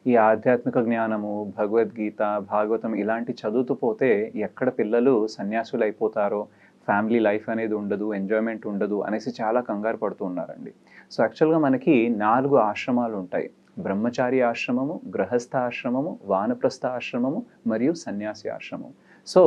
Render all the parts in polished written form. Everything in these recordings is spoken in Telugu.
ఈ ఆధ్యాత్మిక జ్ఞానము, భగవద్గీత, భాగవతం ఇలాంటి చదువుతూ పోతే ఎక్కడ పిల్లలు సన్యాసులైపోతారో, ఫ్యామిలీ లైఫ్ అనేది ఉండదు, ఎంజాయ్‌మెంట్ ఉండదు అనేసి చాలా కంగారు పడుతూ ఉన్నారండి. సో, యాక్చువల్‌గా మనకి 4 ఆశ్రమాలుంటాయి. బ్రహ్మచారి ఆశ్రమము, గృహస్థ ఆశ్రమము, వానప్రస్థ ఆశ్రమము మరియు సన్యాసి ఆశ్రమం. సో,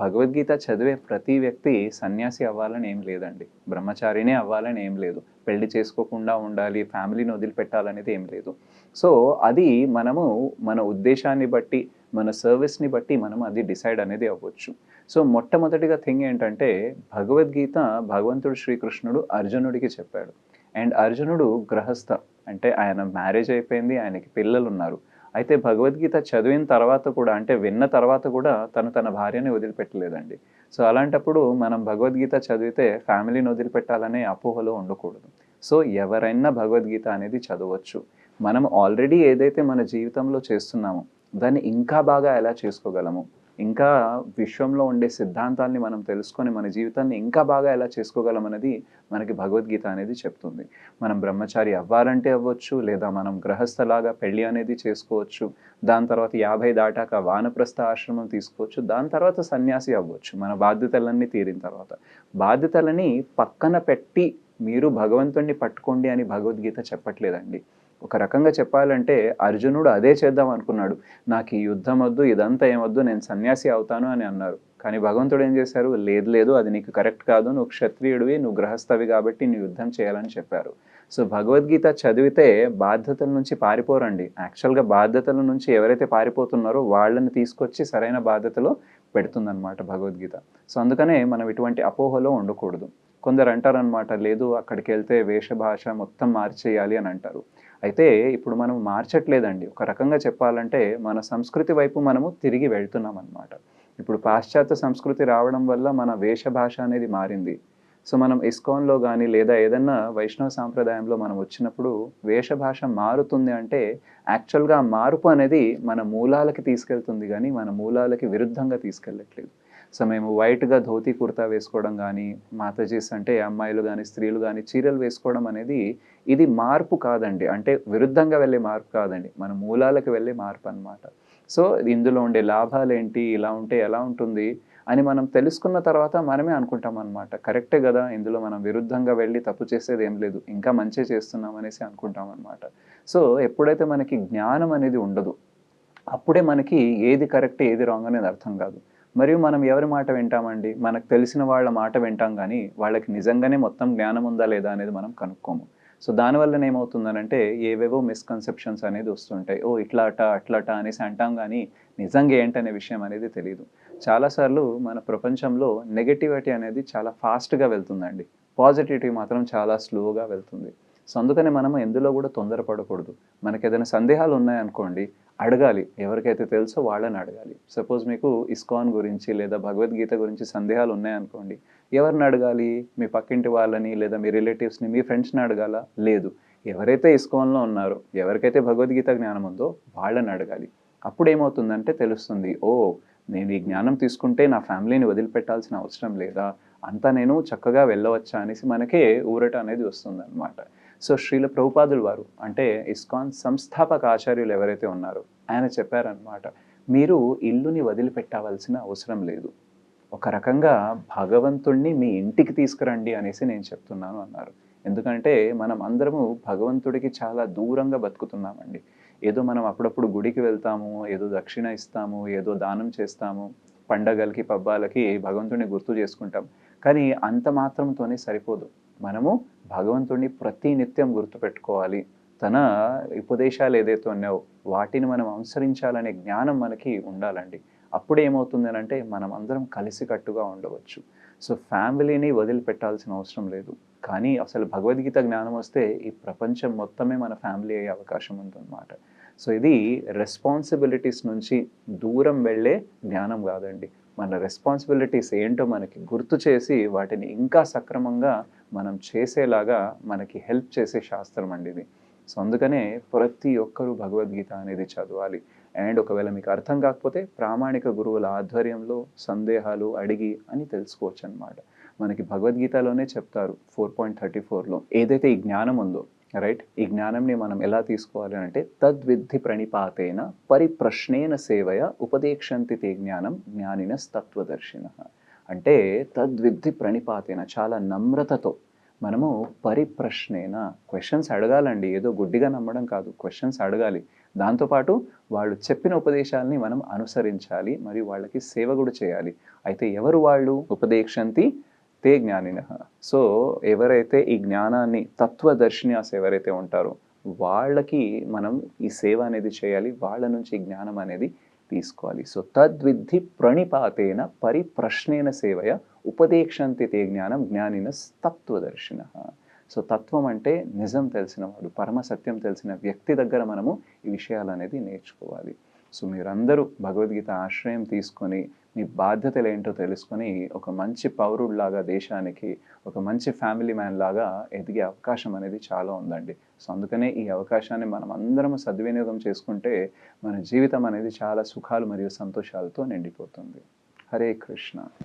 భగవద్గీత చదివే ప్రతి వ్యక్తి సన్యాసి అవ్వాలని ఏం లేదండి. బ్రహ్మచారినే అవ్వాలని ఏం లేదు. పెళ్లి చేసుకోకుండా ఉండాలి, ఫ్యామిలీని వదిలిపెట్టాలనేది ఏం లేదు. సో, అది మనము మన ఉద్దేశాన్ని బట్టి, మన సర్వీస్‌ని బట్టి మనం అది డిసైడ్ అనేది అవ్వచ్చు. సో, మొట్టమొదటిగా థింగ్ ఏంటంటే భగవద్గీత భగవంతుడు శ్రీకృష్ణుడు అర్జునుడికి చెప్పాడు. అండ్ అర్జునుడు గృహస్థ. అంటే ఆయన మ్యారేజ్ అయిపోయింది. ఆయనకి పిల్లలున్నారు. అయితే భగవద్గీత చదివిన తర్వాత కూడా అంటే విన్న తర్వాత కూడా తను తన భార్యని వదిలిపెట్టలేదండి. సో, అలాంటప్పుడు మనం భగవద్గీత చదివితే ఫ్యామిలీని వదిలిపెట్టాలనే అపోహలో ఉండకూడదు. సో, ఎవరైనా భగవద్గీత అనేది చదవచ్చు. మనం ఆల్రెడీ ఏదైతే మన జీవితంలో చేస్తున్నామో దాన్ని ఇంకా బాగా ఎలా చేసుకోగలము? ఇంకా విశ్వంలో ఉండే సిద్ధాంతాల్ని మనం తెలుసుకొని మన జీవితాన్ని ఇంకా బాగా ఎలా చేసుకోగలమన్నది మనకి భగవద్గీత అనేది చెప్తుంది. మనం బ్రహ్మచారి అవ్వాలంటే అవ్వచ్చు, లేదా మనం గృహస్థలాగా పెళ్లి అనేది చేసుకోవచ్చు. దాని తర్వాత 50 దాటాక వానప్రస్థ ఆశ్రమం తీసుకోవచ్చు. దాని తర్వాత సన్యాసి అవ్వచ్చు. మన బాధ్యతలన్నీ తీరిన తర్వాత. బాధ్యతలని పక్కన పెట్టి మీరు భగవంతుడిని పట్టుకోండి అని భగవద్గీత చెప్పట్లేదండి. ఒక రకంగా చెప్పాలంటే అర్జునుడు అదే చేద్దాం అనుకున్నాడు. నాకు ఈ యుద్ధం వద్దు, ఇదంతా ఏమొద్దు, నేను సన్యాసి అవుతాను అని అన్నారు. కానీ భగవంతుడు ఏం చేశారు? లేదు లేదు అది నీకు కరెక్ట్ కాదు. నువ్వు క్షత్రియుడివి, నువ్వు గృహస్థవి కాబట్టి నువ్వు యుద్ధం చేయాలని చెప్పారు. సో, భగవద్గీత చదివితే బాధ్యతల నుంచి పారిపోరండి. యాక్చువల్‌గా బాధ్యతల నుంచి ఎవరైతే పారిపోతున్నారో వాళ్ళని తీసుకొచ్చి సరైన బాధ్యతలో పెడుతుందనమాట భగవద్గీత. సో, అందుకనే మనం ఇటువంటి అపోహలో ఉండకూడదు. కొందరు అంటారనమాట, లేదు అక్కడికెళ్తే వేషభాష మొత్తం మార్చేయాలి అని అంటారు. అయితే ఇప్పుడు మనం మార్చట్లేదండి. ఒక రకంగా చెప్పాలంటే మన సంస్కృతి వైపు మనము తిరిగి వెళ్తున్నామనమాట. ఇప్పుడు పాశ్చాత్య సంస్కృతి రావడం వల్ల మన వేషభాష అనేది మారింది. సో, మనం ఇస్కాన్‌లో గాని లేదా ఏదన్నా వైష్ణవ సాంప్రదాయంలో మనం వచ్చినప్పుడు వేషభాష మారుతుంది అంటే యాక్చువల్‌గా ఆ మార్పు అనేది మన మూలాలకి తీసుకెళ్తుంది గానీ, మన మూలాలకి విరుద్ధంగా తీసుకెళ్ళట్లేదు. సో, మేము వైట్‌గా ధోతి, కుర్తా వేసుకోవడం గానీ, మాతాజీస్ అంటే అమ్మాయిలు గానీ, స్త్రీలు గానీ చీరలు వేసుకోవడం అనేది ఇది మార్పు కాదండి. అంటే విరుద్ధంగా వెళ్ళే మార్పు కాదండి. మన మూలాలకు వెళ్ళే మార్పనమాట. సో, ఇందులో ఉండే లాభాలేంటి? ఇలా ఉంటే ఎలా ఉంటుంది? అని మనం తెలుసుకున్న తర్వాత మనమే అనుకుంటామనమాట. కరెక్టే గదా! ఇందులో మనం విరుద్ధంగా వెళ్లి తప్పు చేసేదేం లేదు. ఇంకా మంచే చేస్తున్నాం అనేసి అనుకుంటామనమాట. సో, ఎప్పుడైతే మనకి జ్ఞానం అనేది ఉండదో అప్పుడే మనకి ఏది కరెక్ట్, ఏది రాంగ్ అనేది అర్థం కాదు. మరియు మనం ఎవరి మాట వింటామండి? మనకు తెలిసిన వాళ్ళ మాట వింటాం గానీ, వాళ్ళకి నిజంగానే మొత్తం జ్ఞానం ఉందా లేదా అనేది మనం కనుక్కోము. సో, దానివల్లన ఏమవుతుందనంటే ఏవేవో మిస్‌కన్సెప్షన్స్ అనేది వస్తుంటాయి. ఓహ్! ఇట్లా అట్లట అనేసి అంటాం గానీ, నిజంగా ఏంటనే విషయం అనేది తెలీదు. చాలా సార్లు మన ప్రపంచంలో నెగటివిటీ అనేది చాలా ఫాస్ట్‌గా వెళ్తుందండి. పాజిటివిటీ మాత్రం చాలా స్లోగా వెళ్తుంది. సో, అందుకనే మనం ఎందులో గూడా తొందరపడకూడదు. మనకేదైనా సందేహాలున్నాయనుకోండి, అడగాలి. ఎవరికైతే తెలుసో వాళ్ళని అడగాలి. సపోజ్ మీకు ఇస్కాన్ గురించి లేదా భగవద్గీత గురించి సందేహాలున్నాయనుకోండి, ఎవరిని అడగాలి? మీ పక్కింటి వాళ్ళని లేదా మీ రిలేటివ్స్‌ని, మీ ఫ్రెండ్స్‌ని అడగాలా? లేదు. ఎవరైతే ఇస్కాన్‌లో ఉన్నారో, ఎవరికైతే భగవద్గీత జ్ఞానం ఉందో వాళ్ళని అడగాలి. అప్పుడేమవుతుందంటే తెలుస్తుంది. ఓహ్! నేను ఈ జ్ఞానం తీసుకుంటే నా ఫ్యామిలీని వదిలిపెట్టాల్సిన అవసరం లేదా? అంతా నేను చక్కగా వెళ్ళవచ్చా అనేసి మనకే ఊరట అనేది వస్తుందనమాట. సో, శ్రీల ప్రభుపాదులు వారు అంటే ఇస్కాన్ సంస్థాపక ఆచార్యులు ఎవరైతే ఉన్నారో ఆయన చెప్పారనమాట. మీరు ఇల్లుని వదిలిపెట్టవలసిన అవసరం లేదు. ఒక రకంగా భగవంతుడిని మీ ఇంటికి తీసుకురండి అనేసి నేను చెప్తున్నాను అన్నారు. ఎందుకంటే మనం అందరము భగవంతుడికి చాలా దూరంగా బతుకుతున్నామండి. ఏదో మనం అప్పుడప్పుడు గుడికి వెళ్తాము, ఏదో దక్షిణ ఇస్తాము, ఏదో దానం చేస్తాము, పండగలకి, పబ్బాలకి భగవంతుడిని గుర్తు చేసుకుంటాం. కానీ అంత మాత్రంతోనే సరిపోదు. మనము భగవంతుడిని ప్రతి నిత్యం గుర్తుపెట్టుకోవాలి. తన ఉపదేశాలు ఏదైతే ఉన్నాయో వాటిని మనం అనుసరించాలనే జ్ఞానం మనకి ఉండాలండి. అప్పుడేమవుతుందనంటే మనం అందరం కలిసికట్టుగా ఉండవచ్చు. సో, ఫ్యామిలీని వదిలిపెట్టాల్సిన అవసరం లేదు. కానీ అసలు భగవద్గీత జ్ఞానం వస్తే ఈ ప్రపంచం మొత్తమే మన ఫ్యామిలీ అయ్యే అవకాశం ఉందన్నమాట. సో, ఇది రెస్పాన్సిబిలిటీస్ నుంచి దూరం వెళ్ళే జ్ఞానం గాదండి. మన రెస్పాన్సిబిలిటీస్ ఏంటో మనకి గుర్తు చేసి వాటిని ఇంకా సక్రమంగా మనం చేసేలాగా మనకి హెల్ప్ చేసే శాస్త్రం అండి ఇది. సో, అందుకనే ప్రతి ఒక్కరు భగవద్గీత అనేది చదవాలి. అండ్ ఒకవేళ మీకు అర్థం కాకపోతే ప్రామాణిక గురువుల ఆధ్వర్యంలో సందేహాలు అడిగి అని తెలుసుకోవచ్చనమాట. మనకి భగవద్గీతలోనే చెప్తారు 4.34లో ఏదైతే ఈ జ్ఞానం ఉందో రైట్? ఈ జ్ఞానంని మనం ఎలా తీసుకోవాలి అంటే తద్విద్ధి ప్రణిపాతేన పరిప్రశ్నేన సేవయ ఉపదేక్షంతి తే జ్ఞానం జ్ఞానినస్తత్వదర్శినః. అంటే తద్విద్ధి ప్రణిపాతేన చాలా నమ్రతతో మనము పరిప్రశ్నేన క్వెషన్స్ అడగాలండి. ఏదో గుడ్డిగా నమ్మడం కాదు. క్వెషన్స్ అడగాలి. దాంతోపాటు వాళ్ళు చెప్పిన ఉపదేశాల్ని మనం అనుసరించాలి. మరియు వాళ్ళకి సేవ కూడా చేయాలి. అయితే ఎవరు వాళ్ళు? ఉపదేక్షంతి తే జ్ఞానినః. సో ఎవరైతే ఈ జ్ఞానాన్ని తత్వదర్శిన్యాస్ ఎవరైతే ఉంటారో వాళ్ళకి మనం ఈ సేవ అనేది చేయాలి. వాళ్ళ నుంచి ఈ జ్ఞానం అనేది తీసుకోవాలి. సో తద్విద్ధి ప్రణిపాతేన పరిప్రశ్నేన సేవయ ఉపదేక్షంతి తే జ్ఞానం జ్ఞానినస్తత్వదర్శినః. సో తత్వం అంటే నిజం తెలిసినవాడు, పరమ సత్యం తెలిసిన వ్యక్తి దగ్గర మనము ఈ విషయాలనేది నేర్చుకోవాలి. సో మీరందరూ భగవద్గీత ఆశ్రయం తీసుకొని మీ బాధ్యతలు ఏంటో తెలుసుకొని ఒక మంచి పౌరుడిలాగా దేశానికి, ఒక మంచి ఫ్యామిలీ మ్యాన్ లాగా ఎదిగే అవకాశం అనేది చాలా ఉందండి. సో అందుకనే ఈ అవకాశాన్ని మనం అందరం సద్వినియోగం చేసుకుంటే మన జీవితం అనేది చాలా సుఖాలు మరియు సంతోషాలతో నిండిపోతుంది. హరే కృష్ణ.